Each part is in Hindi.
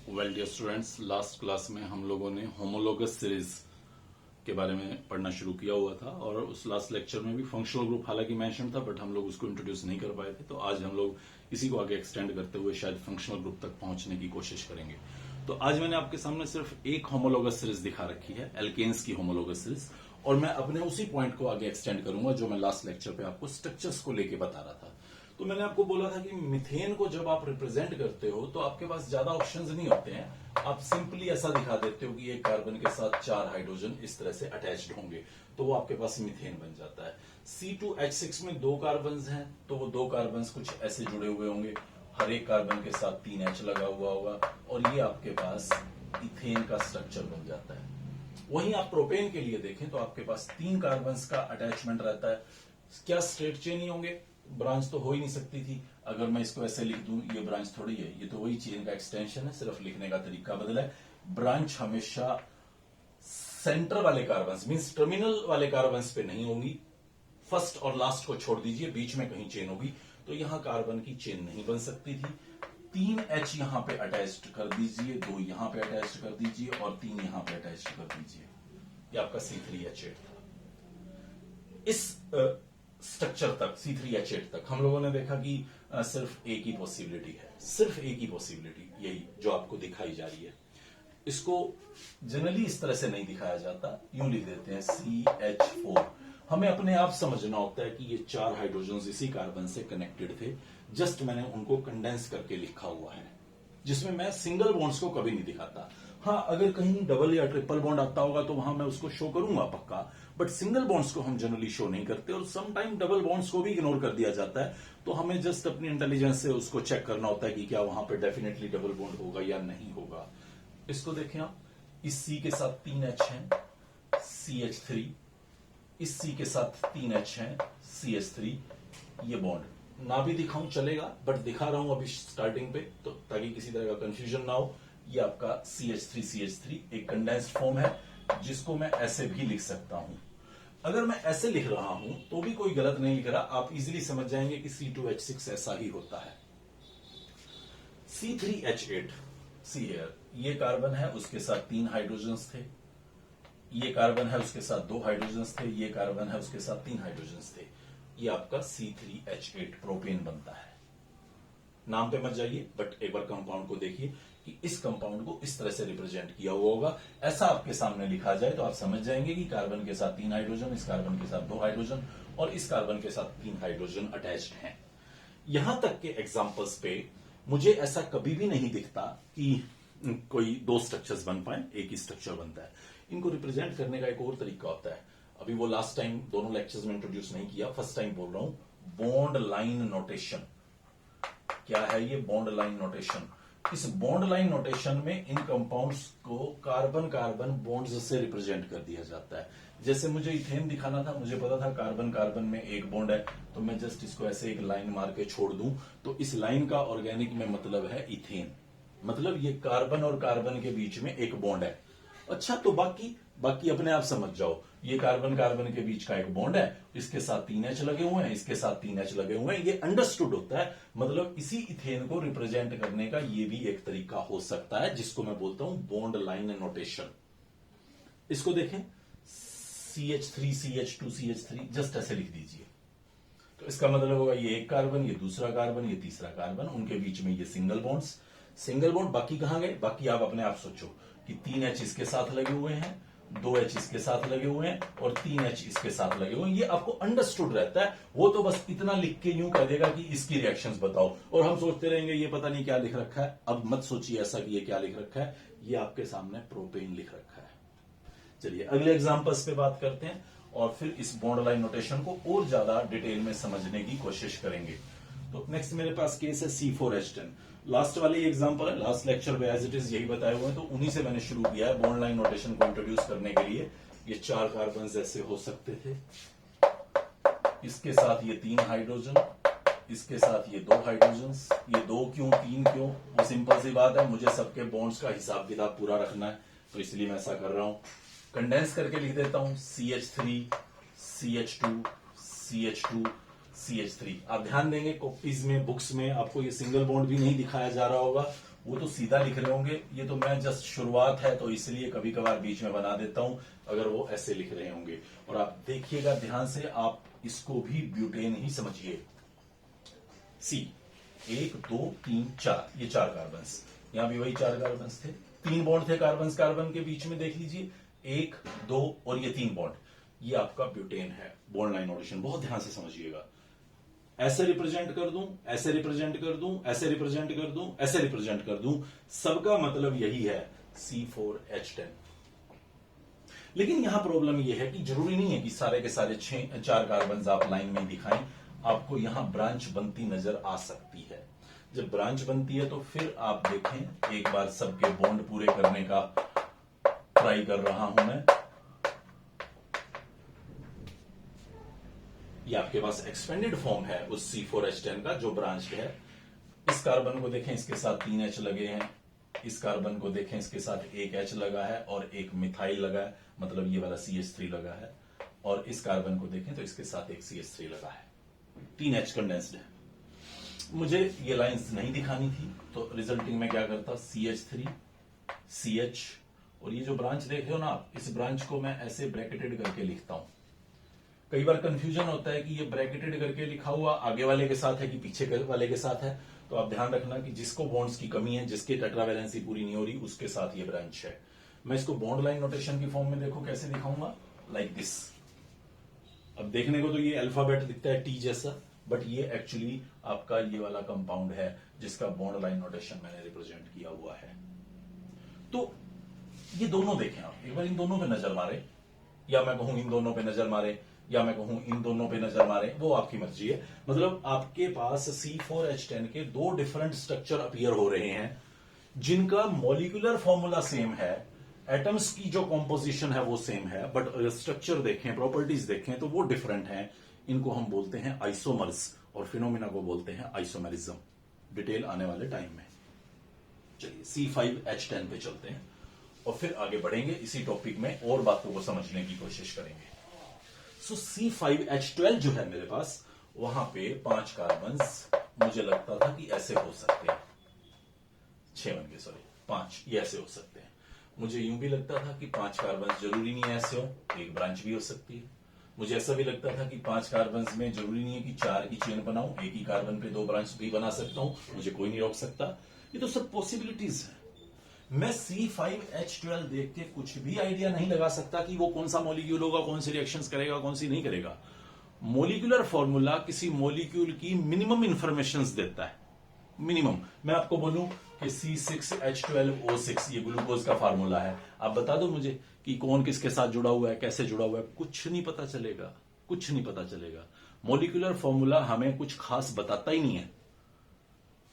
Well dear students, last class में हम लोगों ने होमोलोगस सीरीज के बारे में पढ़ना शुरू किया हुआ था और उस लास्ट लेक्चर में भी फंक्शनल ग्रुप हालांकि मेंशन था, बट हम लोग उसको इंट्रोड्यूस नहीं कर पाए थे। तो आज हम लोग इसी को आगे एक्सटेंड करते हुए शायद फंक्शनल ग्रुप तक पहुंचने की कोशिश करेंगे। तो आज मैंने आपके सामने सिर्फ एक होमोलोगस सीरीज दिखा रखी है, एल्केन्स की होमोलोगस सीरीज, और मैं अपने उसी पॉइंट को आगे एक्सटेंड करूंगा जो मैं लास्ट लेक्चर पे आपको स्ट्रक्चर्स को लेके बता रहा था। तो मैंने आपको बोला था कि मीथेन को जब आप रिप्रेजेंट करते हो तो आपके पास ज्यादा ऑप्शंस नहीं होते हैं। आप सिंपली ऐसा दिखा देते हो कि एक कार्बन के साथ 4 हाइड्रोजन इस तरह से अटैच्ड होंगे, तो वो आपके पास मीथेन बन जाता है। C2H6 में 2 कार्बन हैं, तो वो 2 कार्बन कुछ ऐसे जुड़े हुए होंगे, हर एक कार्बन के साथ 3 H लगा हुआ होगा, और ये आपके पास इथेन का स्ट्रक्चर बन जाता है। वहीं आप प्रोपेन के लिए देखें तो आपके पास 3 कार्बन का अटैचमेंट रहता है। क्या स्ट्रेट चेन ही होंगे? ब्रांच तो हो ही नहीं सकती थी। अगर मैं इसको ऐसे लिख दूं, ये ब्रांच थोड़ी है, ये तो वही चेन का एक्सटेंशन है, सिर्फ लिखने का तरीका बदला है। ब्रांच हमेशा सेंटर वाले कार्बन मींस टर्मिनल वाले कार्बन पे नहीं होंगी। फर्स्ट और लास्ट को छोड़ दीजिए, बीच में कहीं चेन होगी, तो यहां कार्बन की चेन नहीं बन सकती थी। 3 H यहां पे अटैच्ड कर दीजिए, 2 यहां पे अटैच्ड कर दीजिए और 3 यहां पे अटैच्ड कर दीजिए। ये आपका C3H8 था। इस स्ट्रक्चर तक, C3H8 तक हम लोगों ने देखा कि सिर्फ एक ही पॉसिबिलिटी है, सिर्फ एक ही पॉसिबिलिटी, यही जो आपको दिखाई जा रही है। इसको जनरली इस तरह से नहीं दिखाया जाता, यूं लिख देते हैं CH4। हमें अपने आप समझना होता है कि ये 4 हाइड्रोजन इसी कार्बन से कनेक्टेड थे। जस्ट मैंने उनको कंडेंस करके लिखा हुआ है, जिसमें मैं सिंगल बॉन्ड्स को कभी नहीं दिखाता। हाँ, अगर कहीं डबल या ट्रिपल बॉन्ड आता होगा तो वहां मैं उसको शो करूंगा पक्का, बट सिंगल बॉन्ड्स को हम जनरली शो नहीं करते, और सम टाइम डबल बॉन्ड्स को भी इग्नोर कर दिया जाता है। तो हमें जस्ट अपनी इंटेलिजेंस से उसको चेक करना होता है कि क्या वहां पे डेफिनेटली डबल बॉन्ड होगा या नहीं होगा। इसको देखें आप, इस C के साथ 3 H हैं, CH3, इस C के साथ 3 H हैं, CH3। ये बॉन्ड ना भी दिखाऊं चलेगा, बट दिखा रहा हूं अभी स्टार्टिंग पे, तो ताकि किसी तरह का कंफ्यूजन ना हो। ये आपका CH3 एक कंडेंस्ड फॉर्म है, जिसको मैं ऐसे भी लिख सकता हूं। अगर मैं ऐसे लिख रहा हूं तो भी कोई गलत नहीं लिख रहा, आप इजीली समझ जाएंगे कि C2H6 ऐसा ही होता है। C3H8, सी हियर, ये कार्बन है, उसके साथ 3 हाइड्रोजन्स थे। ये कार्बन है, उसके साथ 2 हाइड्रोजन्स थे। ये कार्बन है, उसके साथ 3 हाइड्रोजन्स थे। ये आपका C3H8 प्रोपेन बनता है। नाम पे मत जाइए, बट एक बार कंपाउंड को देखिए कि इस कंपाउंड को इस तरह से रिप्रेजेंट किया हुआ होगा। ऐसा आपके सामने लिखा जाए तो आप समझ जाएंगे कि कार्बन के साथ 3 हाइड्रोजन, इस कार्बन के साथ 2 हाइड्रोजन और इस कार्बन के साथ 3 हाइड्रोजन अटैच्ड हैं। यहां तक के एग्जांपल्स पे मुझे ऐसा कभी भी नहीं दिखता कि कोई 2 स्ट्रक्चर्स बन पाए, एक ही स्ट्रक्चर बनता है। इनको रिप्रेजेंट करने का एक और तरीका होता है, अभी वो लास्ट टाइम दोनों लेक्चर्स में इंट्रोड्यूस नहीं किया, फर्स्ट टाइम बोल रहा हूं। Bond line notation. क्या है ये बॉन्ड लाइन नोटेशन? इस बॉन्ड लाइन नोटेशन में इन कंपाउंड्स को कार्बन कार्बन बॉन्ड्स से रिप्रेजेंट कर दिया जाता है। जैसे मुझे इथेन दिखाना था, मुझे पता था कार्बन कार्बन में एक बॉन्ड है, तो मैं जस्ट इसको ऐसे एक लाइन मार के छोड़ दूं, तो इस लाइन का ऑर्गेनिक में मतलब है इथेन, मतलब ये कार्बन और कार्बन के बीच में एक बॉन्ड है। अच्छा, तो बाकी अपने आप समझ जाओ। ये कार्बन कार्बन के बीच का एक बॉन्ड है, इसके साथ 3 H लगे हुए हैं, इसके साथ 3 H लगे हुए हैं, ये अंडरस्टूड होता है। मतलब इसी इथेन को रिप्रेजेंट करने का ये भी एक तरीका हो सकता है, जिसको मैं बोलता हूं बॉन्ड लाइन नोटेशन। इसको देखें, CH3 CH2 CH3, जस्ट ऐसे लिख दीजिए, तो इसका मतलब होगा ये एक कार्बन, ये दूसरा कार्बन, ये तीसरा कार्बन, उनके बीच में ये सिंगल बॉन्ड्स। सिंगल बॉन्ड बाकी कहां गए? बाकी आप अपने आप सोचो कि 3 H इसके साथ लगे हुए हैं, 2 H इसके साथ लगे हुए हैं और 3 H इसके साथ लगे हुए हैं। ये आपको अंडरस्टूड रहता है। वो तो बस इतना लिख के यूं कह देगा कि इसकी रिएक्शंस बताओ, और हम सोचते रहेंगे ये पता नहीं क्या लिख रखा है। अब मत सोचिए ऐसा कि ये क्या लिख रखा है, ये आपके सामने प्रोपेन लिख रखा है। चलिए अगले एग्जांपल्स पे बात करते हैं और फिर इस बॉन्ड लाइन नोटेशन को और ज्यादा डिटेल में समझने की कोशिश करेंगे। तो नेक्स्ट मेरे पास केस है C4H10। लास्ट वाली एग्जांपल है, लास्ट लेक्चर में एज इट इज यही बताए हुए हैं, तो उन्हीं से मैंने शुरू किया है बॉन्ड लाइन नोटेशन को इंट्रोड्यूस करने के लिए। ये 4 कार्बन ऐसे हो सकते थे, इसके साथ ये 3 हाइड्रोजन, इसके साथ ये 2 हाइड्रोजन। ये 2 क्यों, 3 क्यों? वो सिंपल सी बात है, मुझे सबके बॉन्ड्स का हिसाब किताब पूरा रखना है, तो इसलिए मैं ऐसा कर रहा हूं। कंडेंस करके लिख देता हूं CH3 CH2 CH2 CH3। आप ध्यान देंगे कॉपीज में, बुक्स में आपको ये सिंगल बॉन्ड भी नहीं दिखाया जा रहा होगा, वो तो सीधा लिख रहे होंगे, ये तो मैं जस्ट शुरुआत है तो इसलिए कभी कभार बीच में बना देता हूं, अगर वो ऐसे लिख रहे होंगे। और आप देखिएगा ध्यान से, आप इसको भी ब्यूटेन ही समझिए। सी 1 2 3 4, ये 4 कार्बन्स, यहां भी वही 4 कार्बन्स थे, 3 बॉन्ड थे कार्बन कार्बन के बीच में, देख लीजिए 1 2 और ये 3 बॉन्ड, ये आपका ब्यूटेन है। बॉन्ड लाइन नोटेशन बहुत ध्यान से समझिएगा। ऐसे रिप्रेजेंट कर दूं, ऐसे रिप्रेजेंट कर दूं, ऐसे रिप्रेजेंट कर दूं, ऐसे रिप्रेजेंट कर दूं, सबका मतलब यही है C4H10। लेकिन यहां प्रॉब्लम यह है कि जरूरी नहीं है कि सारे के सारे 4 कार्बन आप लाइन में दिखाएं, आपको यहां ब्रांच बनती नजर आ सकती है। जब ब्रांच बनती है तो फिर आप देखें, एक बार सबके बॉन्ड पूरे करने का ट्राई कर रहा हूं मैं। ये आपके पास एक्सपेंडेड फॉर्म है उस C4H10 का जो ब्रांच है। इस कार्बन को देखें, इसके साथ 3 H लगे हैं, इस कार्बन को देखें, इसके साथ 1 H लगा है और एक मिथाइल लगा है, मतलब ये वाला CH3 लगा है। और इस कार्बन को देखें तो इसके साथ एक CH3 लगा है, 3 H कंडेंस्ड है। मुझे ये लाइंस नहीं दिखानी थी, तो रिजल्टिंग में क्या करता, CH3 CH, और ये जो ब्रांच देख रहे हो ना आप, इस ब्रांच को मैं ऐसे ब्रैकेटेड करके लिखता हूं। कई बार कंफ्यूजन होता है कि ये ब्रैकेटेड करके लिखा हुआ आगे वाले के साथ है कि पीछे वाले के साथ है, तो आप ध्यान रखना कि जिसको बॉन्ड्स की कमी है, जिसकी टेट्रावैलेंसी पूरी नहीं हो रही, उसके साथ ये ब्रांच है। मैं इसको बॉन्ड लाइन नोटेशन की फॉर्म में देखो कैसे दिखाऊंगा, लाइक दिस। अब देखने को तो ये अल्फाबेट दिखता है टी जैसा, बट ये एक्चुअली आपका ये वाला कंपाउंड है जिसका बॉन्ड लाइन नोटेशन मैंने रिप्रेजेंट किया हुआ है। तो ये दोनों देखें आप, एक बार इन दोनों पे नजर मारे, या मैं कहूं इन दोनों पे नजर मारे, या मैं कहूं इन दोनों पे नजर मारे, वो आपकी मर्जी है। मतलब आपके पास C4H10 के 2 डिफरेंट स्ट्रक्चर अपीयर हो रहे हैं, जिनका मॉलिक्यूलर फॉर्मूला सेम है, एटम्स की जो कॉम्पोजिशन है वो सेम है, बट स्ट्रक्चर देखें, प्रॉपर्टीज देखें तो वो डिफरेंट हैं। इनको हम बोलते हैं आइसोमर्स, और फिनोमिना को बोलते हैं आइसोमेरिज्म। डिटेल आने वाले टाइम में। चलिए C5H10 पे चलते हैं और फिर आगे बढ़ेंगे, इसी टॉपिक में और बातों को समझने की कोशिश करेंगे। सो C5H12 जो है मेरे पास, वहां पे 5 कार्बन्स मुझे लगता था कि ऐसे हो सकते हैं, 6 बन गए, सॉरी 5, ये ऐसे हो सकते हैं। मुझे यूं भी लगता था कि 5 कार्बन्स जरूरी नहीं है ऐसे हो, एक ब्रांच भी हो सकती है। मुझे ऐसा भी लगता था कि 5 कार्बन्स में जरूरी नहीं है कि 4 की चेन बनाऊं, एक ही कार्बन पे 2 ब्रांच भी बना सकता हूं, मुझे कोई नहीं रोक सकता। ये तो सब पॉसिबिलिटीज है। मैं C5H12 देख के कुछ भी आइडिया नहीं लगा सकता कि वो कौन सा मॉलिक्यूल होगा, कौन सी रिएक्शंस करेगा, कौन सी नहीं करेगा। मॉलिक्यूलर फॉर्मूला किसी मॉलिक्यूल की मिनिमम इंफॉर्मेशंस देता है, मिनिमम। मैं आपको बोलूं कि C6H12O6 ये ग्लूकोज का फार्मूला है, आप बता दो मुझे कि कौन किसके साथ जुड़ा हुआ है, कैसे जुड़ा हुआ है, कुछ नहीं पता चलेगा, कुछ नहीं पता चलेगा। मॉलिक्यूलर फॉर्मूला हमें कुछ खास बताता ही नहीं है,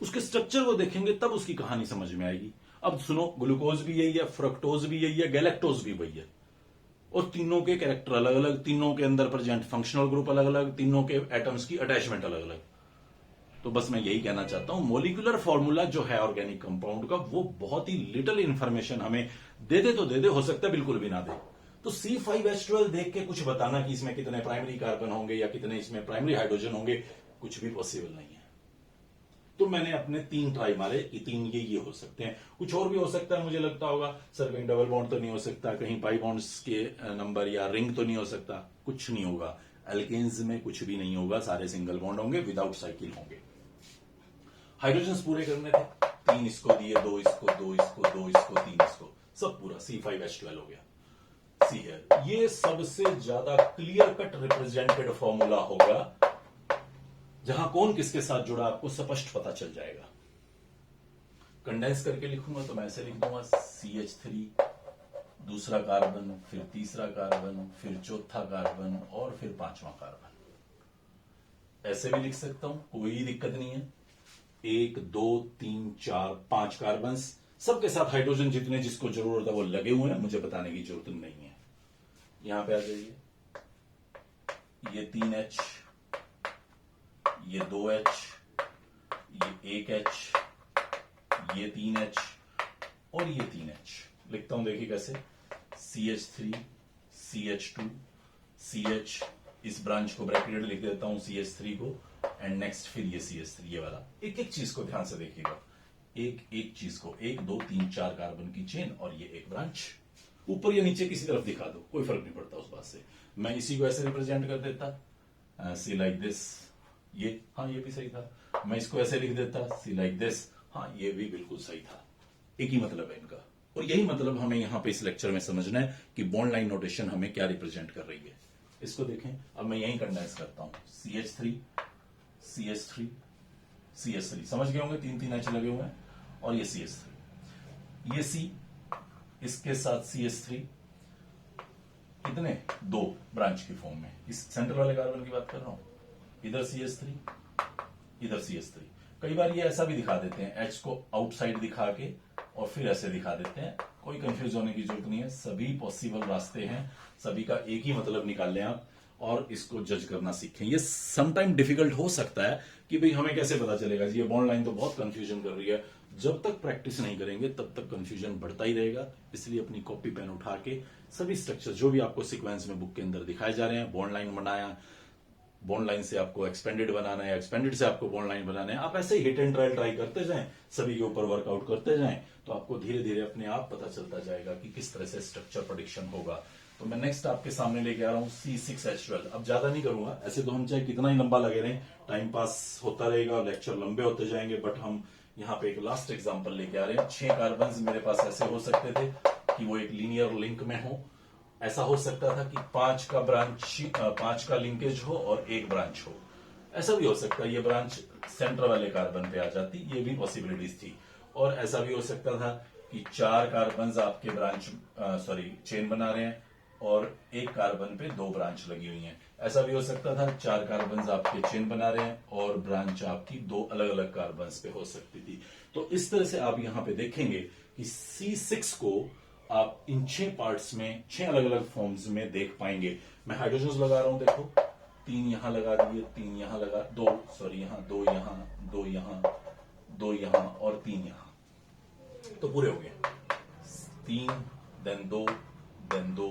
उसके स्ट्रक्चर को देखेंगे तब उसकी कहानी समझ में आएगी। अब सुनो, ग्लूकोज भी यही है, फ्रक्टोज भी यही है, गैलेक्टोज भी वही है, और तीनों के कैरेक्टर अलग अलग, तीनों के अंदर प्रेजेंट फंक्शनल ग्रुप अलग अलग, तीनों के एटम्स की अटैचमेंट अलग अलग। तो बस मैं यही कहना चाहता हूं, मॉलिक्यूलर फॉर्मूला जो है ऑर्गेनिक कंपाउंड का, वो बहुत ही लिटिल इंफॉर्मेशन हमें दे दे, तो दे दे, हो सकता है बिल्कुल भी ना दे। तो C5H12 देख के कुछ बताना कि इसमें कितने प्राइमरी कार्बन होंगे या कितने इसमें प्राइमरी हाइड्रोजन होंगे, कुछ भी पॉसिबल नहीं है। तो मैंने अपने 3 ट्राई मारे कि 3 ये हो सकते हैं, कुछ और भी हो सकता है। मुझे लगता होगा सर कहीं डबल बॉन्ड तो नहीं हो सकता, कहीं पाई बॉन्ड्स के नंबर या रिंग तो नहीं हो सकता, कुछ नहीं होगा। एल्केन्स में कुछ भी नहीं होगा, सारे सिंगल बॉन्ड होंगे, विदाउट साइकिल होंगे। हाइड्रोजन पूरे करने थे, 3 इसको दिए, 2 इसको, 2 इसको, 2 इसको, 3 इसको, सब पूरा C5H12 हो गया। सी है, ये सबसे ज्यादा क्लियर कट रिप्रेजेंटेड फॉर्मूला होगा, जहां कौन किसके साथ जुड़ा आपको स्पष्ट पता चल जाएगा। कंडेंस करके लिखूंगा तो मैं ऐसे लिख दूंगा CH3, दूसरा कार्बन, फिर तीसरा कार्बन, फिर चौथा कार्बन और फिर 5वां कार्बन। ऐसे भी लिख सकता हूं, कोई दिक्कत नहीं है। 1 2 3 4 5 कार्बन, सबके साथ हाइड्रोजन जितने जिसको जरूरत है वो लगे हुए हैं, मुझे बताने की जरूरत नहीं है। यहां पे आ जाइए, ये 3H, ये 2H, ये 1H, ये 3H और ये 3H। लिखता हूं, देखिए कैसे, CH3 CH2 CH, इस ब्रांच को ब्रैकेटेड लिख देता हूं CH3 को, एंड नेक्स्ट फिर ये CH3, ये वाला। एक एक चीज को ध्यान से देखिएगा, एक एक चीज को 1 2 3 4 कार्बन की चेन और ये एक ब्रांच, ऊपर या नीचे किसी तरफ दिखा दो, कोई फर्क नहीं पड़ता उस बात से। मैं इसी को ऐसे रिप्रेजेंट कर देता, सी लाइक दिस, ये हाँ ये भी सही था। मैं इसको ऐसे लिख देता, सी लाइक दिस, हाँ ये भी बिल्कुल सही था। एक ही मतलब है इनका, और यही मतलब हमें यहां पे इस लेक्चर में समझना है कि बॉन्ड लाइन नोटेशन हमें क्या रिप्रेजेंट कर रही है। इसको देखें, अब मैं यही कंडेंस करता हूं, CH3 CH3 CH3, समझ गए होंगे, 3 3 एच लगे हुए हैं, और ये CH3, ये C, इसके साथ CH3, कितने, 2 ब्रांच की फॉर्म में, इस सेंटर वाले कार्बन की बात कर रहा हूं, इधर CH3 इधर CH3। कई बार ये ऐसा भी दिखा देते हैं, H को आउटसाइड दिखा के और फिर ऐसे दिखा देते हैं, कोई कंफ्यूज होने की जरूरत नहीं है, सभी पॉसिबल रास्ते हैं, सभी का एक ही मतलब निकाल लें आप और इसको जज करना सीखें। ये समटाइम डिफिकल्ट हो सकता है कि भाई हमें कैसे पता चलेगा, ये बॉन्ड लाइन तो बहुत कंफ्यूजन कर रही है। जब तक प्रैक्टिस नहीं करेंगे तब तक कंफ्यूजन बढ़ता ही रहेगा, इसलिए अपनी कॉपी पेन उठा के सभी स्ट्रक्चर जो भी आपको सीक्वेंस में बुक के अंदर दिखाए जा रहे हैं, बॉन्ड लाइन बनाया, बॉन्ड लाइन से आपको एक्सपेंडेड बनाना है, एक्सपेंडेड से आपको बॉन्ड लाइन बनाना है, आप ऐसे ही हिट एंड ट्राई करते जाएं, सभी के ऊपर वर्कआउट करते जाएं, तो आपको धीरे धीरे अपने आप पता चलता जाएगा कि किस तरह से स्ट्रक्चर प्रेडिक्शन होगा। तो मैं नेक्स्ट आपके सामने लेके आ रहा हूं C6H12। अब ज्यादा नहीं करूंगा, ऐसे तो हम चाहे कितना ही लंबा लगे रहे, टाइम पास होता रहेगा, लेक्चर लंबे होते जाएंगे, बट हम यहाँ पे एक लास्ट एग्जाम्पल लेके आ रहे हैं। 6 कार्बन मेरे पास ऐसे हो सकते थे कि वो एक लीनियर लिंक में हो, ऐसा हो सकता था कि 5 का लिंकेज हो और 1 ब्रांच हो, ऐसा भी हो सकता है ये ब्रांच सेंटर वाले कार्बन पे आ जाती, ये भी पॉसिबिलिटीज थी। और ऐसा भी हो सकता था कि 4 कार्बन आपके ब्रांच चेन बना रहे हैं और 1 कार्बन पे 2 ब्रांच लगी हुई हैं। ऐसा भी हो सकता था 4 कार्बन आपके चेन बना रहे हैं और ब्रांच आपकी 2 अलग अलग कार्बन पे हो सकती थी। तो इस तरह से आप यहां पे देखेंगे कि C6 को आप इन 6 पार्ट्स में 6 अलग अलग फॉर्म्स में देख पाएंगे। मैं हाइड्रोजन लगा रहा हूं, देखो 3 यहां लगा दिए, 3 यहां लगा, 2 यहां, 2 यहां, 2 यहां, 2 यहां और 3 यहां, तो पूरे हो गए। 3 then 2 then 2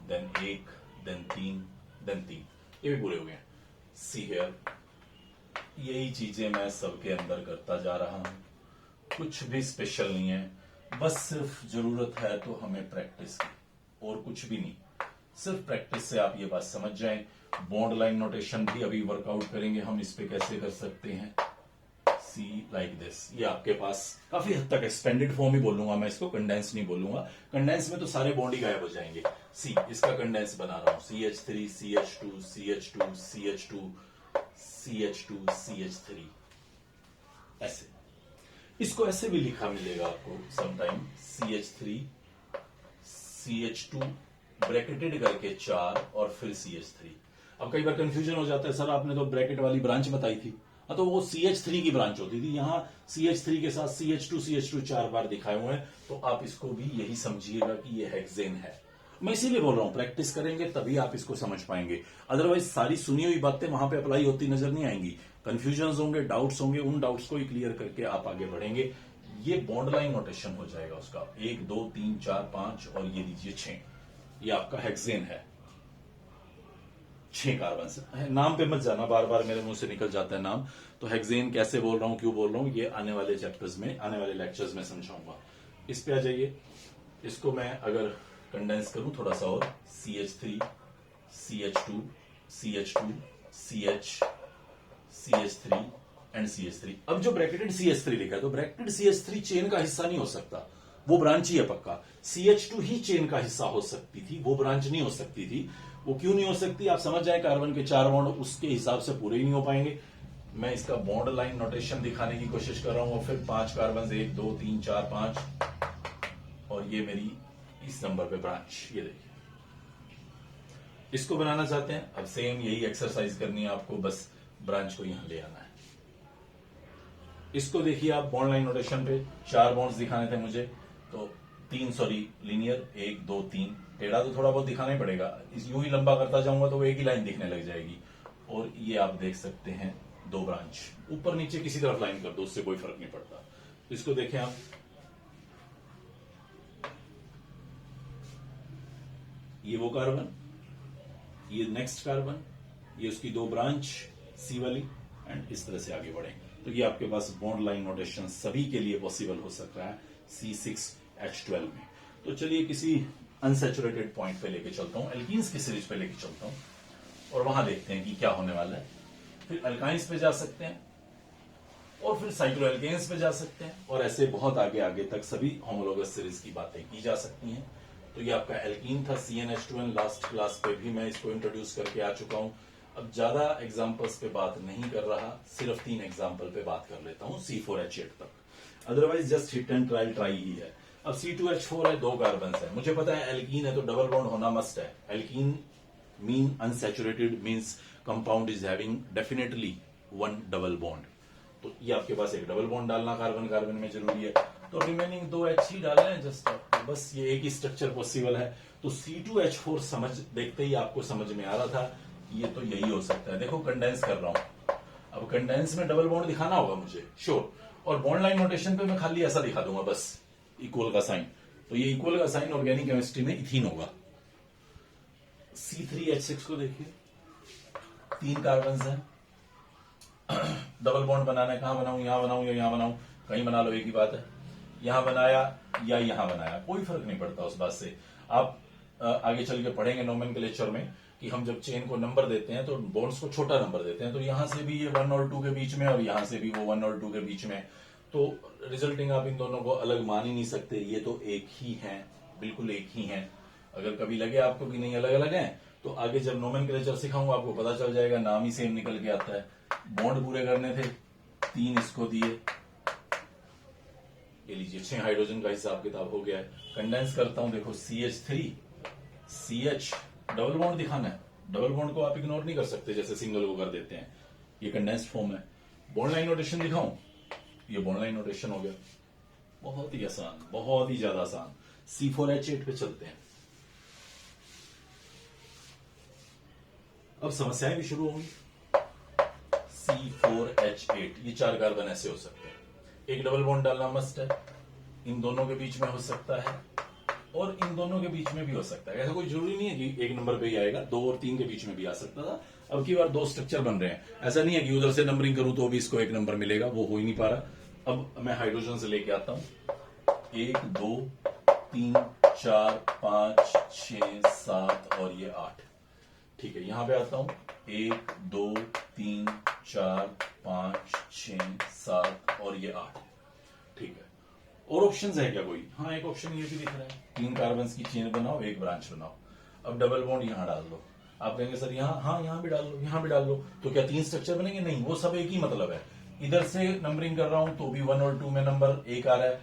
then 1 then 3 then 3, ये भी पूरे हो गए। सी हियर, यही चीजें मैं सबके अंदर करता जा रहा हूं, कुछ भी स्पेशल नहीं है, बस सिर्फ जरूरत है तो हमें प्रैक्टिस की, और कुछ भी नहीं। सिर्फ प्रैक्टिस से आप ये बात समझ जाएं। बॉन्ड लाइन नोटेशन भी अभी वर्कआउट करेंगे हम, इस पे कैसे कर सकते हैं। सी लाइक दिस, ये आपके पास काफी हद तक एक्सपेंडेड फॉर्म ही बोलूंगा मैं इसको, कंडेंस नहीं बोलूंगा। कंडेंस में तो सारे बॉन्ड ही गायब हो जाएंगे। सी, इसका कंडेंस बना रहा हूं, CH3 CH2 CH2 CH2 CH2 CH3, ऐसे। इसको ऐसे भी लिखा मिलेगा आपको समटाइम, CH3 CH2 ब्रैकेटेड करके 4 और फिर CH3। अब कई बार कंफ्यूजन हो जाता है, सर आपने तो ब्रैकेट वाली ब्रांच बताई थी, तो वो CH3 की ब्रांच होती थी, यहां CH3 के साथ CH2 4 बार दिखाए हुए हैं, तो आप इसको भी यही समझिएगा कि ये हेक्सेन है। मैं इसीलिए बोल रहा हूं, प्रैक्टिस करेंगे तभी आप इसको समझ पाएंगे, अदरवाइज सारी सुनी हुई बातें वहां पे अप्लाई होती नजर नहीं आएंगी। कंफ्यूजन होंगे, डाउट्स होंगे, उन डाउट्स को ही क्लियर करके आप आगे बढ़ेंगे। ये बॉन्ड लाइन नोटेशन हो जाएगा उसका, 1 2 3 4 5 और ये लीजिए 6, ये आपका हेक्सेन है। 6 कार्बन, नाम पे मत जाना, बार बार मेरे मुंह से निकल जाता है नाम, तो हेक्सेन कैसे बोल रहा हूं, क्यों बोल रहा हूं, ये आने वाले चैप्टर्स में, आने वाले लेक्चर्स में समझाऊंगा। इस पे आ जाइए, इसको मैं अगर कंडेंस करूं थोड़ा सा और, CH3 CH2 CH2 CH CH3 and CH3। अब जो ब्रैकेटेड CH3 लिखा है, तो ब्रैकेटेड CH3 चेन का हिस्सा नहीं हो सकता, वो ब्रांच ही है पक्का। CH2 ही चेन का हिस्सा हो सकती थी, वो ब्रांच नहीं हो सकती थी। वो क्यों नहीं हो सकती, आप समझ जाए, कार्बन के 4 बॉन्ड उसके हिसाब से पूरे ही नहीं हो पाएंगे। मैं इसका बॉन्ड लाइन नोटेशन दिखाने की कोशिश कर रहा हूं, और फिर 5 कार्बन, 1 2 3 4 5, और ये मेरी इस नंबर पे ब्रांच, ये देखिए। इसको बनाना चाहते हैं, अब सेम यही एक्सरसाइज करनी है आपको, बस ब्रांच को यहां ले आना है। इसको देखिए आप, बॉन्ड लाइन नोटेशन पे 4 बॉन्ड्स दिखाने थे मुझे, तो 3 लीनियर, 1 2 3, टेढ़ा तो थोड़ा बहुत दिखाना ही पड़ेगा, इस यूं ही लंबा करता जाऊंगा तो वो एक ही लाइन दिखने लग जाएगी। और ये आप देख सकते हैं 2 ब्रांच, ऊपर नीचे किसी तरफ लाइन कर दो, उससे कोई फर्क नहीं पड़ता। इसको देखें आप, ये वो कार्बन, ये नेक्स्ट कार्बन, ये उसकी 2 ब्रांच सी वाली, एंड इस तरह से आगे बढ़ेंगे। तो ये आपके पास बॉन्ड लाइन नोटेशन सभी के लिए पॉसिबल हो सक रहा है C6H12 में। तो चलिए किसी अनसैचुरेटेड पॉइंट पे लेके चलता हूं, एल्कीन्स की सीरीज पे लेके चलता हूं और वहां देखते हैं कि क्या होने वाला है। फिर अल्काइंस पे जा सकते हैं और फिर साइक्लोएल्केन्स पे जा सकते हैं और ऐसे बहुत आगे आगे तक सभी होमोलोगस सीरीज की बातें की जा सकती हैं। तो ये आपका एल्कीन था CnH2n। लास्ट क्लास पे भी मैं इसको इंट्रोड्यूस करके आ चुका हूं। अब ज्यादा एग्जांपल्स पे बात नहीं कर रहा, सिर्फ 3 एग्जांपल पे बात कर लेता हूं C4H8 तक, otherwise just hit and try ही है। अब C2H4 है, 2 कार्बन है, मुझे पता है एल्कीन है तो डबल बॉन्ड होना मस्ट है। Alkene mean unsaturated means compound is having definitely 1 double bond. तो ये आपके पास एक डबल बॉन्ड डालना कार्बन कार्बन में जरूरी है, तो रिमेनिंग 2 H ही डालना है जस्ट, बस ये एक ही स्ट्रक्चर पॉसिबल है। तो C2H4 समझ देखते ही आपको समझ में आ रहा था ये तो यही हो सकता है। देखो कंडेंस कर रहा हूं, अब कंडेंस में डबल बॉन्ड दिखाना होगा मुझे, श्योर। और बॉन्ड लाइन नोटेशन पे मैं खाली ऐसा दिखा दूंगा बस, इक्वल का साइन। तो ये इक्वल का साइन ऑर्गेनिक केमिस्ट्री में इथीन होगा। C3H6 को देखिए, 3 कार्बन है, डबल बॉन्ड बनाना है, कहां बनाऊं, यहां बनाऊं या यहां बनाऊं, कहीं बना लो, एक ही बात है। यहां बनाया या यहां बनाया कोई फर्क नहीं पड़ता उस बात से। आप आगे चल के पढ़ेंगे नोमेनक्लेचर में कि हम जब चेन को नंबर देते हैं तो बॉन्ड्स को छोटा नंबर देते हैं, तो यहां से भी ये 1 और 2 के बीच में और यहां से भी वो 1 और 2 के बीच में, तो रिजल्टिंग आप इन दोनों को अलग मान ही नहीं सकते, ये तो एक ही है, बिल्कुल एक ही है। अगर कभी लगे आपको कि नहीं अलग अलग हैं, तो आगे जब नोमेनक्लेचर सिखाऊंगा आपको पता चल जाएगा, नाम ही सेम निकल के आता है। बॉन्ड पूरे करने थे, 3 इसको दिए, ये लीजिए 6 हाइड्रोजन का हिसाब किताब हो गया है। कंडेंस करता हूं, देखो CH3 CH, डबल बॉन्ड दिखाना है, डबल बॉन्ड को आप इग्नोर नहीं कर सकते जैसे सिंगल को कर देते हैं, ये कंडेंस्ड फॉर्म है। बॉन्ड लाइन नोटेशन दिखाऊं, ये बॉन्ड लाइन नोटेशन हो गया, बहुत ही आसान, बहुत ही ज्यादा आसान। C4H8 पे चलते हैं। अब समस्याएं भी शुरू होंगी। C4H8, ये 4 कार्बन ऐसे हो सकते हैं, एक डबल बॉन्ड डालना मस्ट है, इन दोनों के बीच में हो सकता है और इन दोनों के बीच में भी हो सकता है। ऐसा कोई जरूरी नहीं है कि एक नंबर पे ही आएगा, 2 और 3 के बीच में भी आ सकता था। अब की बार 2 स्ट्रक्चर बन रहे हैं, ऐसा नहीं है कि उधर से नंबरिंग करूं तो भी इसको 1 नंबर मिलेगा, वो हो ही नहीं पा रहा। अब मैं हाइड्रोजन से लेके आता हूं, 1 2 3 4 5 6 7 और ये 8, ठीक है। यहां पे आता हूं, 1 2 3 4 5 6 7 और ये 8, ठीक है। और ऑप्शंस है क्या कोई? हाँ, एक ऑप्शन ये भी दिख रहा है, 3 कार्बन की चेन बनाओ, 1 ब्रांच बनाओ। अब डबल बॉन्ड यहां डाल दो, आप कहेंगे सर यहां, हाँ यहां भी डाल लो, यहां भी डाल लो, तो क्या 3 स्ट्रक्चर बनेंगे? नहीं, वो सब एक ही मतलब है। इधर से नंबरिंग कर रहा हूं तो भी 1 और 2 में नंबर 1 आ रहा है।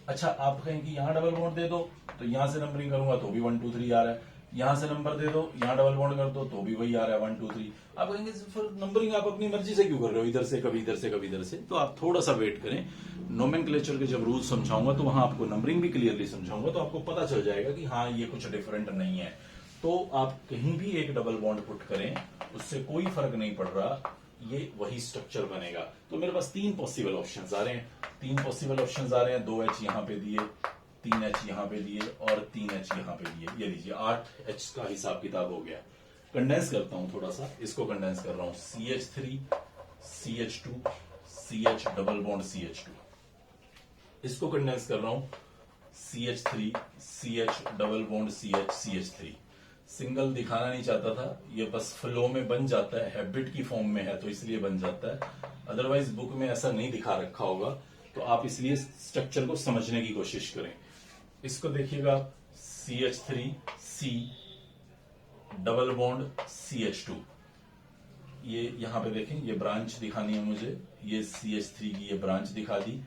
अच्छा, आप कहेंगे यहां डबल बॉन्ड दे दो, तो यहां से नंबरिंग करूंगा तो भी 1 2 3 आ रहा है, यहां से नंबर दे दो, यहां डबल बॉन्ड कर दो तो भी वही आ रहा है 1 2 3। आप कहेंगे फिर नंबरिंग आप अपनी मर्जी से क्यों कर रहे हो, इधर से कभी इधर से कभी इधर से? तो आप थोड़ा सा वेट करें, नोमेनक्लेचर के जब रूल समझाऊंगा तो वहां आपको नंबरिंग भी क्लियरली समझाऊंगा, तो आपको पता चल जाएगा कि हाँ ये कुछ डिफरेंट नहीं है। तो आप कहीं भी एक डबल बॉन्ड पुट करें, उससे कोई फर्क नहीं पड़ रहा, ये वही स्ट्रक्चर बनेगा। तो मेरे पास 3 पॉसिबल ऑप्शंस आ रहे हैं, 3 पॉसिबल ऑप्शंस आ रहे हैं, 2H यहां पे दिए, 3H यहां पे दिए और 3H यहां पे दिए, ये लीजिए 8H का हिसाब किताब हो गया। कंडेंस करता हूं थोड़ा सा, इसको कंडेंस कर रहा हूं, CH3 CH2 CH double bond CH2, इसको कंडेंस कर रहा हूं, CH3 CH double bond CH CH3। Single दिखाना नहीं चाहता था, ये बस फ्लो में बन जाता है, हैबिट की फॉर्म में है तो इसलिए बन जाता है, अदरवाइज बुक में ऐसा नहीं दिखा रखा होगा। तो आप इसलिए स्ट्रक्चर को समझने की कोशिश करें। इसको देखिएगा, CH3 C double bond CH2, ये यहां पे देखें, ये ब्रांच दिखानी है मुझे, ये CH3 की ये ब्रांच दिखा दी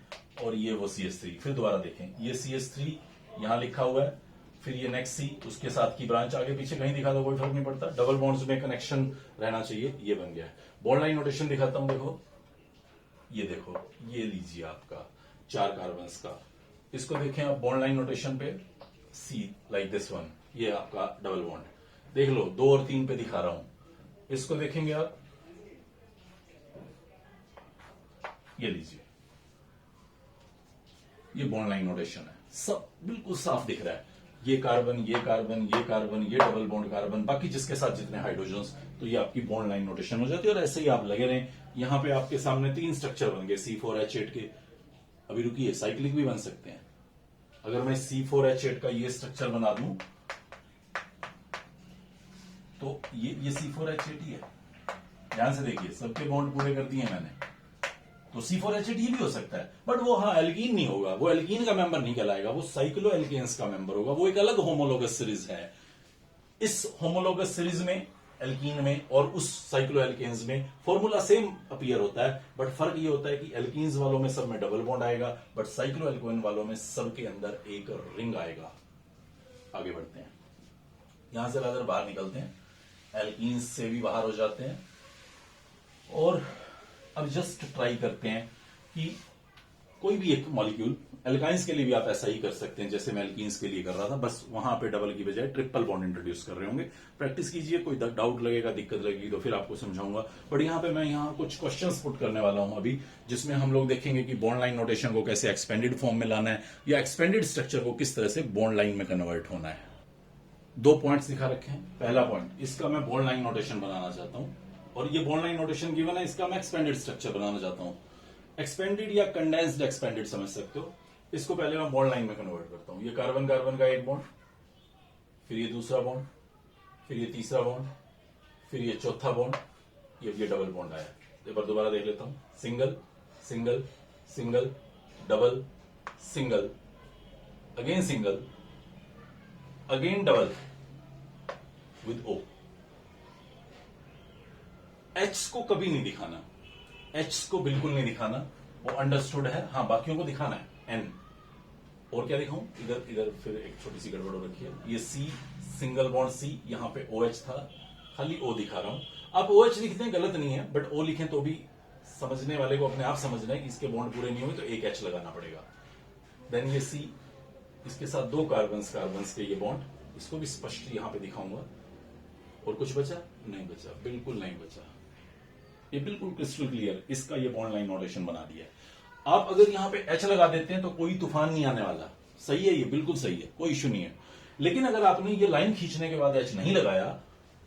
और ये वो CH3, फिर दोबारा देखें, ये CH3 यहां लिखा हुआ है, फिर ये नेक्स्ट C, उसके साथ की ब्रांच आगे पीछे कहीं दिखा दो कोई फर्क नहीं पड़ता, डबल बॉन्ड्स में कनेक्शन रहना चाहिए, ये बन गया है। बॉन्ड लाइन नोटेशन दिखाता हूं, देखो ये देखो, ये लीजिए आपका 4 कार्बन का, इसको देखें आप बॉन्ड लाइन नोटेशन पे, C लाइक दिस वन, ये आपका डबल बॉन्ड, देख लो 2 और 3 पे दिखा रहा हूं, इसको देखेंगे आप, ये लीजिए, ये बॉन्ड लाइन नोटेशन है, सब बिल्कुल साफ दिख रहा है। ये कार्बन, ये कार्बन, ये कार्बन, ये डबल बॉन्ड कार्बन, बाकी जिसके साथ जितने हाइड्रोजन्स, तो ये आपकी बॉन्ड लाइन नोटेशन हो जाती है। और ऐसे ही आप लगे रहें। यहां पे आपके सामने 3 स्ट्रक्चर बन गए C4H8 के। अभी रुकिए, साइक्लिक भी बन सकते हैं। अगर मैं C4H8 का ये स्ट्रक्चर बना दूं तो ये C4H8 ही है। ध्यान से देखिए, सबके बॉन्ड पूरे कर दिए मैंने। तो C4H8 ये भी हो सकता है, बट वो हाँ एल्कीन नहीं होगा, वो एल्कीन का मेंबर नहीं कहलाएगा, वो साइक्लो एल्केन्स का मेंबर होगा। वो एक अलग होमोलोगस सीरीज है। इस होमोलोगस सीरीज में एल्कीन में और उस साइक्लो एल्केन्स में फॉर्मूला सेम अपीयर होता है, बट फर्क ये होता है कि एल्कीन्स वालों में सब में डबल बॉन्ड आएगा, बट साइक्लो एल्केन वालों में सबके अंदर एक रिंग आएगा। आगे बढ़ते हैं, यहां से अगर बाहर निकलते हैं, एल्कीन्स से भी बाहर हो जाते हैं। और अब जस्ट ट्राई करते हैं कि कोई भी एक मॉलिक्यूल, एल्काइंस के लिए भी आप ऐसा ही कर सकते हैं जैसे मैं एल्कीन्स के लिए कर रहा था, बस वहां पे डबल की बजाय ट्रिपल बॉन्ड इंट्रोड्यूस कर रहे होंगे। प्रैक्टिस कीजिए, कोई डाउट लगेगा, दिक्कत लगेगी तो फिर आपको समझाऊंगा। बट यहां पे मैं कुछ क्वेश्चंस पुट करने वाला हूं अभी, जिसमें हम लोग देखेंगे कि बॉन्ड लाइन नोटेशन को कैसे एक्सपेंडेड फॉर्म में लाना है, या एक्सपेंडेड स्ट्रक्चर को किस तरह से बॉन्ड लाइन में कन्वर्ट होना है। 2 पॉइंट्स दिखा रखे हैं। पहला पॉइंट, इसका मैं बॉन्ड लाइन नोटेशन बनाना चाहता हूं, और ये बॉन्ड लाइन नोटेशन गिवन है, इसका मैं एक्सपेंडेड स्ट्रक्चर बनाना चाहता हूं। एक्सपेंडेड या कंडेंस्ड एक्सपेंडेड समझ सकते हो। इसको पहले मैं बॉन्ड लाइन में कन्वर्ट करता हूं। ये कार्बन कार्बन का एक बॉन्ड, फिर ये दूसरा बॉन्ड, फिर ये तीसरा बॉन्ड, फिर ये चौथा बॉन्ड, ये डबल बॉन्ड आया। एक बार दोबारा देख लेता हूं। Single single single, double, single, again single, again double with O। H को कभी नहीं दिखाना, एच को बिल्कुल नहीं दिखाना, वो अंडरस्टूड है। हाँ, बाकियों को दिखाना है, एन। और क्या दिखाऊं, इधर फिर एक छोटी सी गड़बड़ हो रखी है। ये सी, सिंगल बॉन्ड सी, यहां पे OH था, खाली O दिखा रहा हूं। आप OH लिखते हैं गलत नहीं है, बट O लिखें तो भी समझने वाले को अपने आप समझना है कि इसके बॉन्ड पूरे नहीं होंगे तो एक H लगाना पड़ेगा। देन ये सी, इसके साथ 2 कार्बन के ये बॉन्ड, इसको भी स्पष्ट यहां पे दिखाऊंगा। और कुछ बचा? नहीं बचा, बिल्कुल नहीं बचा। ये बिल्कुल क्रिस्टल क्लियर, इसका ये बॉन्ड लाइन नोटेशन बना दिया है। आप अगर यहां पे H लगा देते हैं तो कोई तूफान नहीं आने वाला। सही है, ये बिल्कुल सही है, कोई इश्यू नहीं है। लेकिन अगर आपने ये लाइन खींचने के बाद H नहीं लगाया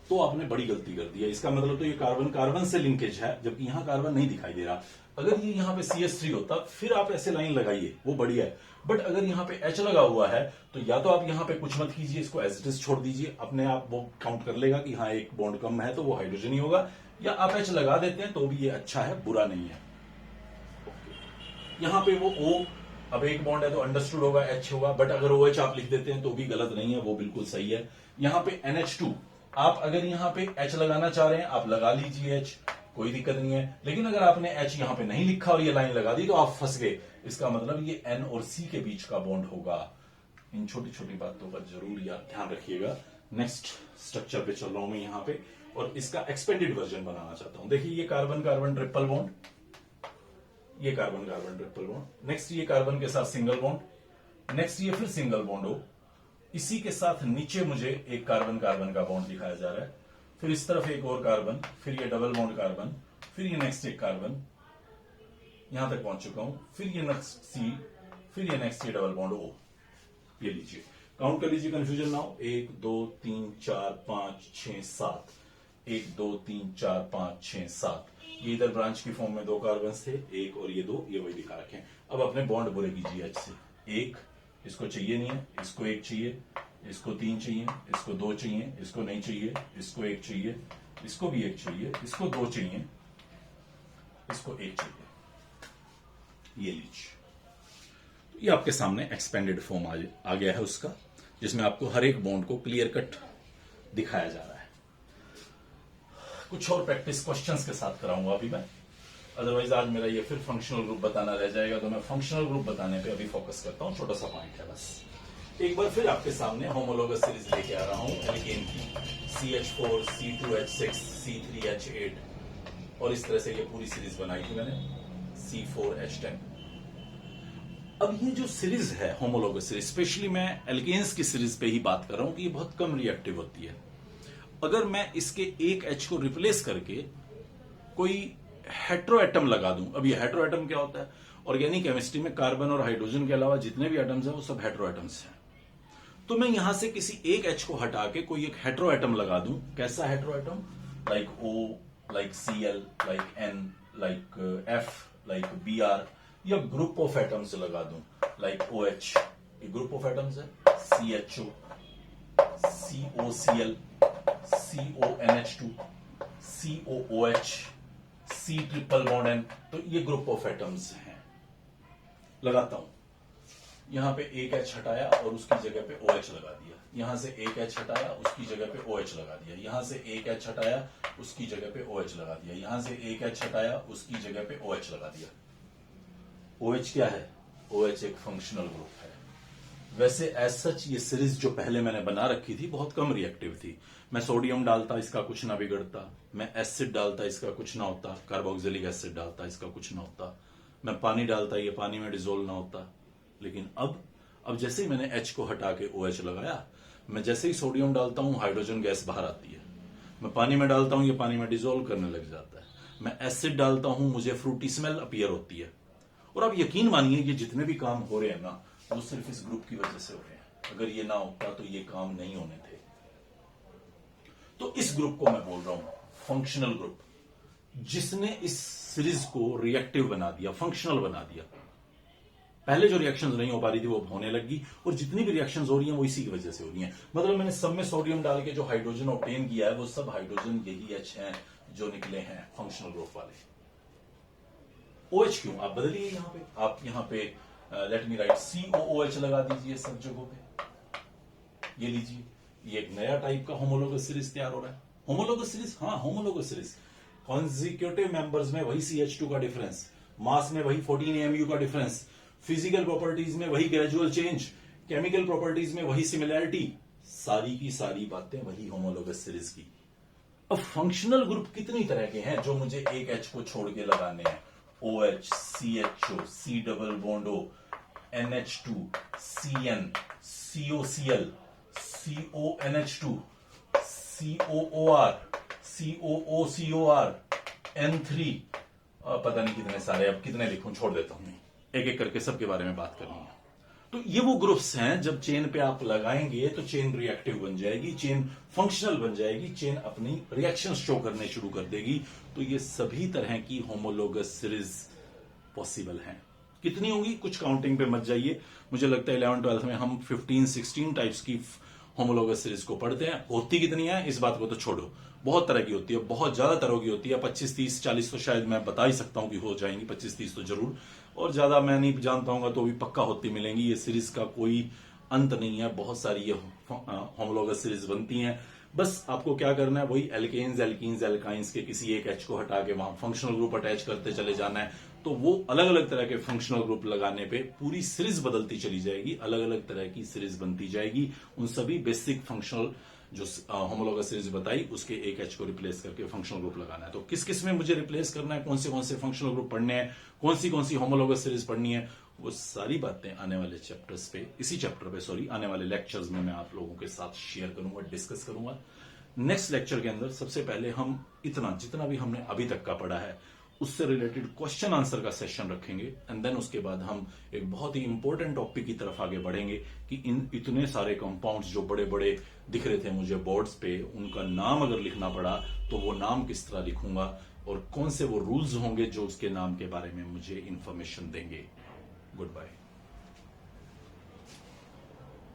तो आपने बड़ी गलती कर दी है। इसका मतलब तो ये कार्बन कार्बन से लिंकेज है, जबकि यहां कार्बन नहीं दिखाई दे रहा। अगर ये यहां पे CH3 होता फिर आप ऐसे लाइन लगाइए, वो बढ़िया है। बट अगर यहां पे H लगा हुआ है तो या तो आप यहां पे कुछ मत कीजिए, इसको एज इट इज छोड़ दीजिए, अपने आप वो काउंट कर लेगा कि हाँ एक बॉन्ड कम है तो वो हाइड्रोजन ही होगा, या आप H लगा देते हैं तो भी ये अच्छा है, बुरा नहीं है। यहां पे वो O, अब एक बॉन्ड है तो अंडरस्टूड होगा, H होगा, बट अगर OH आप लिख देते हैं तो भी गलत नहीं है, वो बिल्कुल सही है। यहां पे NH2, आप अगर यहां पे H लगाना चाह रहे हैं आप लगा लीजिए H, कोई दिक्कत नहीं है। लेकिन अगर आपने H यहां पे नहीं लिखा और ये लाइन लगा दी तो आप फंस गए। इसका मतलब ये N और C के बीच का बॉन्ड होगा। इन छोटी छोटी बातों का जरूर याद ध्यान रखिएगा। नेक्स्ट स्ट्रक्चर पे चल रहा हूं मैं यहां पे, और इसका एक्सपेंडेड वर्जन बनाना चाहता हूं। देखिए, ये कार्बन कार्बन ट्रिपल बॉन्ड, ये carbon carbon triple bond, next ये कार्बन के साथ सिंगल बॉन्ड, नेक्स्ट ये फिर सिंगल बॉन्ड हो, इसी के साथ नीचे मुझे एक कार्बन कार्बन का बॉन्ड दिखाया जा रहा है, फिर इस तरफ एक और कार्बन, फिर ये डबल बॉन्ड कार्बन, फिर ये नेक्स्ट एक कार्बन, यहां तक पहुंच चुका हूं, फिर ये नेक्स्ट सी, फिर ये नेक्स्ट ये डबल बॉन्ड O। ये लीजिए, काउंट कर लीजिए, कंफ्यूजन ना हो। 1 2 3 4 5 6 7, 1 2 3 4 5 6 7। ये इधर ब्रांच की फॉर्म में 2 कार्बन थे, एक और ये 2, ये वही दिखा रखे हैं। अब अपने बॉन्ड बुरे कीजिए H से। 1, इसको चाहिए नहीं है, इसको 1 चाहिए, इसको 3 चाहिए, इसको 2 चाहिए, इसको नहीं चाहिए, इसको 1 चाहिए, इसको भी 1 चाहिए, इसको 2 चाहिए, इसको 1 चाहिए। ये लीजिए, ये आपके सामने एक्सपेंडेड फॉर्म आ गया है उसका, जिसमें आपको हर एक बॉन्ड को क्लियर कट दिखाया जा रहा है। कुछ और प्रैक्टिस क्वेश्चंस के साथ कराऊंगा अभी मैं, अदरवाइज आज मेरा ये फिर फंक्शनल ग्रुप बताना रह जाएगा, तो मैं फंक्शनल ग्रुप बताने पे अभी फोकस करता हूं। छोटा सा पॉइंट है बस। एक बार फिर आपके सामने होमोलोगस सीरीज लेके आ रहा हूं एल्केन की, CH4 C2H6 C3H8, और इस तरह से ये पूरी सीरीज बनाई थी मैंने, C4H10। अब ये जो सीरीज है होमोलोगस सीरीज, स्पेशली मैं एल्केन्स की सीरीज पे ही बात कर रहा हूं कि ये बहुत कम रिएक्टिव होती है। अगर मैं इसके एक H को रिप्लेस करके कोई हेट्रो एटम लगा दूं, अब ये हेट्रो एटम क्या होता है, ऑर्गेनिक केमिस्ट्री में कार्बन और हाइड्रोजन के अलावा जितने भी एटम्स हैं वो सब हेट्रो एटम्स हैं। तो मैं यहां से किसी एक H को हटा के कोई एक हेटेरो एटम लगा दूं। कैसा hetero atom? Like O, like Cl, like N, like F, like Br, या ग्रुप ऑफ एटम्स लगा दूं लाइक OH, ये ग्रुप ऑफ एटम्स है, CHO, COCl, CONH2, COOH, C triple bond N, तो ये ग्रुप ऑफ एटम्स हैं। लगाता हूं, यहां पे एक H हटाया और उसकी जगह पे OH लगा दिया, यहां से एक H हटाया उसकी जगह पे OH लगा दिया, यहां से एक H हटाया उसकी जगह पे OH लगा दिया, यहां से एक H हटाया उसकी जगह पे OH लगा दिया। OH क्या है? OH एक फंक्शनल ग्रुप है। वैसे एज सच ये सीरीज जो पहले मैंने बना रखी थी बहुत कम रिएक्टिव थी। मैं सोडियम डालता इसका कुछ ना बिगड़ता, मैं एसिड डालता इसका कुछ ना होता, कार्बोक्सिलिक एसिड डालता इसका कुछ ना होता, मैं पानी डालता ये पानी में डिसोल्व ना होता। लेकिन अब जैसे ही मैंने H को हटा के OH लगाया, मैं जैसे ही सोडियम डालता हूं हाइड्रोजन गैस बाहर आती है, मैं पानी में डालता हूं ये पानी में डिसोल्व करने लग जाता है, मैं एसिड डालता हूं मुझे फ्रूटी स्मेल अपीयर होती है। और आप यकीन मानिए ये जितने भी काम हो रहे हैं ना वो सिर्फ इस ग्रुप की वजह से हो रहे हैं। अगर ये ना होता तो ये काम नहीं होने थे। तो इस ग्रुप को मैं बोल रहा हूं फंक्शनल ग्रुप, जिसने इस सीरीज को रिएक्टिव बना दिया, फंक्शनल बना दिया। पहले जो रिएक्शंस नहीं हो पा रही थी वो अब होने लगी, और जितनी भी रिएक्शंस हो रही हैं वो इसी की वजह से हो रही हैं। मतलब मैंने सब में सोडियम डाल के जो हाइड्रोजन ऑब्टेन किया है वो सब हाइड्रोजन यही H हैं जो निकले हैं फंक्शनल ग्रुप वाले। OH क्यों? आप बदलिए, यहां पे आप यहां पे लेट मी राइट COOH लगा दीजिए सब जगहों पे। ये लीजिए, ये एक नया टाइप का होमोलोगस सीरीज तैयार हो रहा है। होमोलोगस सीरीज, हाँ होमोलोगस सीरीज, कॉन्जिक्यूटिव मेंबर्स में वही CH2 का डिफरेंस, मास में वही 14 AMU का डिफरेंस, फिजिकल प्रॉपर्टीज में वही ग्रेजुअल चेंज, केमिकल प्रॉपर्टीज में वही सिमिलैरिटी, सारी की सारी बातें वही होमोलोगस सीरीज की। अब फंक्शनल ग्रुप कितनी तरह के हैं जो मुझे एक H को छोड़ के लगाने हैं? OH, CHO, C double bond O, NH2, CN, COCl, CONH2, COOR, COOCOR, N3, पता नहीं कितने सारे, अब कितने लिखूं, छोड़ देता हूं, एक एक करके सबके बारे में बात करनी है। तो ये वो ग्रुप्स हैं जब चेन पे आप लगाएंगे तो चेन रिएक्टिव बन जाएगी, चेन फंक्शनल बन जाएगी, चेन अपनी रिएक्शन शो करने शुरू कर देगी। तो ये सभी तरह की होमोलोगस सीरीज पॉसिबल हैं। कितनी होंगी कुछ काउंटिंग पे मत जाइए, मुझे लगता है 11th-12th में हम 15-16 टाइप्स की होमोलोगस सीरीज को पढ़ते हैं। होती कितनी है इस बात को तो छोड़ो, बहुत तरह की होती है, बहुत ज्यादा तरह की होती है। 25, 30, 40 तो शायद मैं बता ही सकता हूं कि हो जाएंगी, 25, 30 तो जरूर, और ज्यादा मैं नहीं जानता हूं तो भी पक्का होती मिलेंगी। ये सीरीज का कोई अंत नहीं है, बहुत सारी ये होमोलोगस सीरीज बनती हैं। बस आपको क्या करना है, वही एल्केन्स, एल्कीन्स, एल्काइंस के किसी एक H को हटा के वहां फंक्शनल ग्रुप अटैच करते चले जाना है। तो वो अलग अलग तरह के फंक्शनल ग्रुप लगाने पे पूरी सीरीज बदलती चली जाएगी, अलग अलग तरह की सीरीज बनती जाएगी। उन सभी बेसिक फंक्शनल जो होमोलोगस सीरीज बताई उसके एक H को रिप्लेस करके फंक्शनल ग्रुप लगाना है। तो किस किस में मुझे रिप्लेस करना है, कौन से फंक्शनल ग्रुप पढ़ने हैं, कौन सी होमोलोगस सीरीज पढ़नी है, वो सारी बातें आने वाले चैप्टर्स पे, इसी चैप्टर पे सॉरी, आने वाले लेक्चर्स में मैं आप लोगों के साथ शेयर करूंगा, डिस्कस करूंगा। नेक्स्ट लेक्चर के अंदर सबसे पहले हम जितना भी हमने अभी तक का पढ़ा है उससे रिलेटेड क्वेश्चन आंसर का सेशन रखेंगे, एंड देन उसके बाद हम एक बहुत ही इंपॉर्टेंट टॉपिक की तरफ आगे बढ़ेंगे कि इन इतने सारे कंपाउंड्स जो बड़े बड़े दिख रहे थे मुझे बोर्ड्स पे, उनका नाम अगर लिखना पड़ा तो वो नाम किस तरह लिखूंगा, और कौन से वो रूल्स होंगे जो उसके नाम के बारे में मुझे इंफॉर्मेशन देंगे। Good bye.